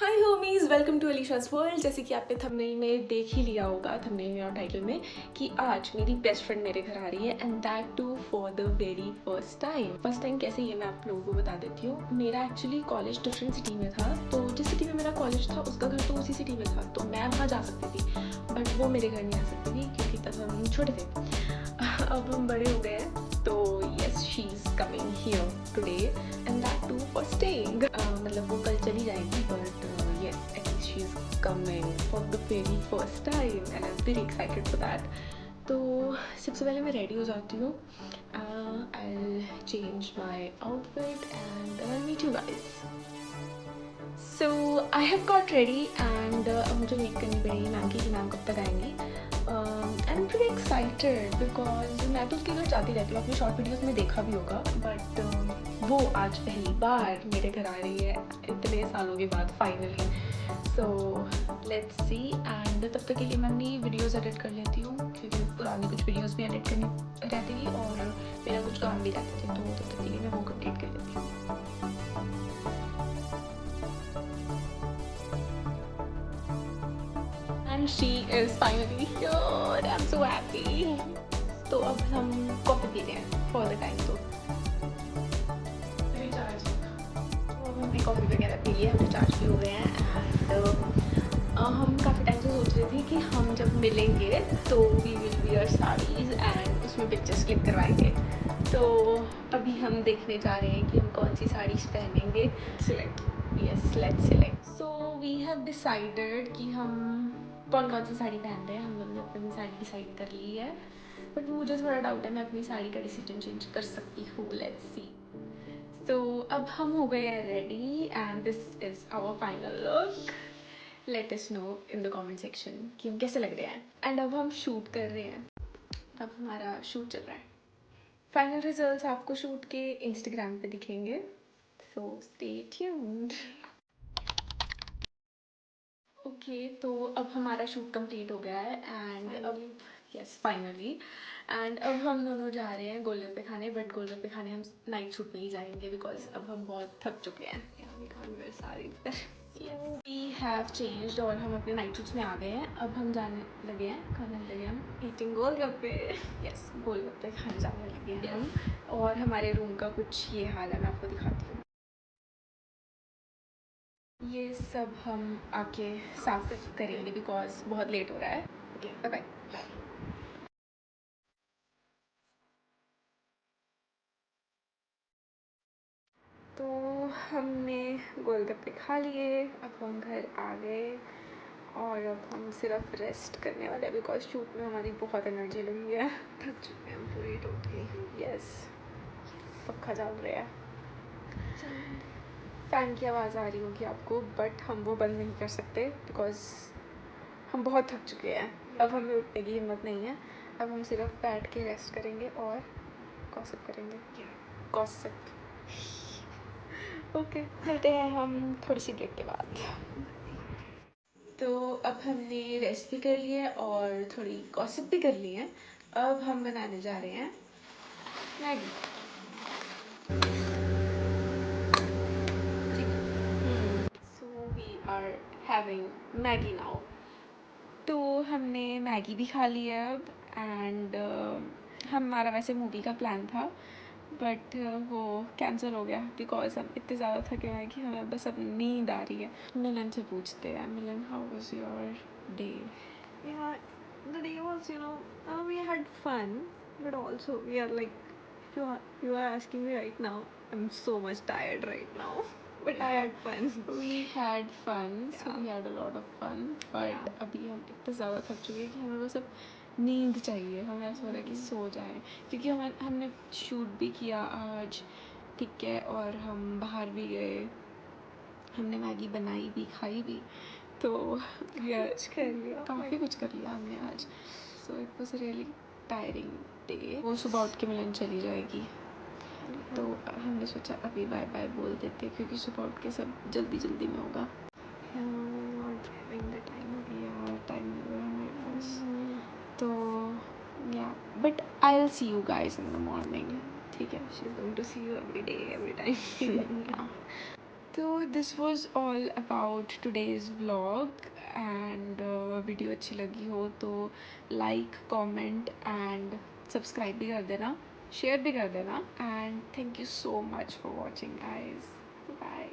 Hi homies, welcome to Alisha's world. जैसे कि आपने थंबनेल में देख ही लिया होगा, थंबनेल और टाइटल में, कि आज मेरी बेस्ट फ्रेंड मेरे घर आ रही है and that too for the very first time कैसे, ये मैं आप लोगों को बता देती हूँ। मेरा एक्चुअली कॉलेज डिफरेंट सिटी में था, तो जिस सिटी में मेरा कॉलेज था उसका घर तो उसी सिटी में था, तो मैं वहाँ जा सकती थी, बट वो मेरे घर नहीं आ सकती थी क्योंकि तब हम छोटे थे। अब हम बड़े हो गए हैं, तो yes, she is coming here today and that too for staying. मतलब वो कल चली जाएगी, but yes, at least she's coming for the very first time and I'm very excited for that. तो सबसे पहले मैं रेडी हो जाती हूँ. I'll change my outfit and then I'll meet you guys. So I have got ready and अब मुझे wait करनी पड़ेगी मैम की कि मैम कब तक आएंगी. I'm pretty excited because मैं तो उसके घर जाती रहती हूँ, अपनी शॉर्ट वीडियोस में देखा भी होगा, बट वो आज पहली बार मेरे घर आ रही है इतने सालों के बाद finally. So let's see. And तब तक के लिए मैं अपनी वीडियोस एडिट कर लेती हूँ क्योंकि पुरानी कुछ वीडियोस भी एडिट करनी रहती थी और मेरा कुछ काम भी रहते थे, तो तब तक के लिए मैं वो कंप्लीट कर लेती हूँ. And she is finally here. I'm so happy. तो अब हम कॉफ़ी पी रहे हैं फॉर द टाइम. तो हमने कॉफ़ी वगैरह पी लिया, हम चार्ज भी हो गए हैं. एंड हम काफ़ी टाइम से सोच रहे थे कि हम जब मिलेंगे तो we will wear saris and उसमें पिक्चर्स क्लिक करवाएंगे. तो अभी हम देखने जा रहे हैं कि हम कौन सी साड़ीज़ पहनेंगे. Select. Yes, let's select. So we have decided कि हम कौन सी साड़ी पहन रहे हैं. हम लोग ने अपनी साड़ी डिसाइड कर ली है, बट मुझे थोड़ा डाउट है मैं अपनी साड़ी का डिसीजन चेंज कर सकती हूँ. Let's see. तो अब हम हो गए हैं ready and this is our final look. Let us know in the comment section कि हम कैसे लग रहे हैं. एंड अब हम शूट कर रहे हैं. अब हमारा शूट चल रहा है. फाइनल रिजल्ट्स आपको शूट के इंस्टाग्राम पे दिखेंगे, सो स्टे ट्यून्ड. ओके, तो अब हमारा शूट कंप्लीट हो गया है एंड अब यस फाइनली. एंड अब हम दोनों जा रहे हैं गोलगप्पे खाने, बट गोलगप्पे खाने हम नाइट शूट में ही जाएंगे बिकॉज अब हम बहुत थक चुके हैं. वी हैव चेंज्ड और हम अपने नाइट शूट्स में आ गए हैं. अब हम जाने लगे हैं, खाने लगे हम ईटिंग गोलगप्पे. यस, गोलगप्पे खाने जाने लगे हैं हम. और हमारे रूम का कुछ ये हाल है, मैं आपको दिखाती हूँ. ये सब हम आके साफ करेंगे बिकॉज बहुत लेट हो रहा है. Okay, bye bye. तो हमने गोलगप्पे खा लिए, अब हम घर आ गए और अब हम सिर्फ रेस्ट करने वाले हैं बिकॉज शूट में हमारी बहुत एनर्जी लगी है. थक चुके हैं पूरी टोटली. यस, पक्का चल रहा है. फ़ैन की आवाज़ आ रही होगी आपको, बट हम वो बंद नहीं कर सकते बिकॉज हम बहुत थक चुके हैं. अब हमें उठने की हिम्मत नहीं है. अब हम सिर्फ बैठ के रेस्ट करेंगे और गॉसिप करेंगे. गॉसिप. ओके, मिलते हैं हम थोड़ी सी ब्रेक के बाद. तो अब हमने रेस्ट भी कर लिया है और थोड़ी गॉसिप भी कर ली है. अब हम बनाने जा रहे हैं Maggi. So we are having Maggi now. तो हमने मैगी भी खा ली है अब. एंड हमारा वैसे मूवी का प्लान था, बट वो कैंसिल हो गया बिकॉज हम इतने ज़्यादा थके हुए हैं कि हमें बस अब नींद आ रही है. मिलन से पूछते हैं. Milan, how was your day? Yeah, the day was, we had fun, but also we are like, you are asking me right now, I'm so much tired right now, but I had fun. We had fun, so Yeah. we had a lot of fun, but Yeah. अभी हम इतने ज़्यादा थक चुके हैं कि हमें बस अब नींद चाहिए. हमें ऐसा हो रहा है कि सो जाएं क्योंकि हमने शूट भी किया आज, ठीक है, और हम बाहर भी गए, हमने मैगी बनाई भी, खाई भी, तो कुछ कर लिया. काफ़ी कुछ कर लिया हमने आज. So it was really tiring day. वो सुबह उठ के मिलन चली जाएगी, तो हमने सोचा अभी बाय बाय बोल देते क्योंकि सुबह उठ के सब जल्दी जल्दी में होगा. Not having the time. या टाइम नहीं होगा हमारे पास. तो या but I will see you guys in the morning. ठीक है. She's going to see you every day, every time. Yeah. तो this was all about today's vlog and video अच्छी लगी हो तो लाइक कमेंट एंड सब्सक्राइब भी कर देना, शेयर भी कर देना, and thank you so much for watching guys. Bye.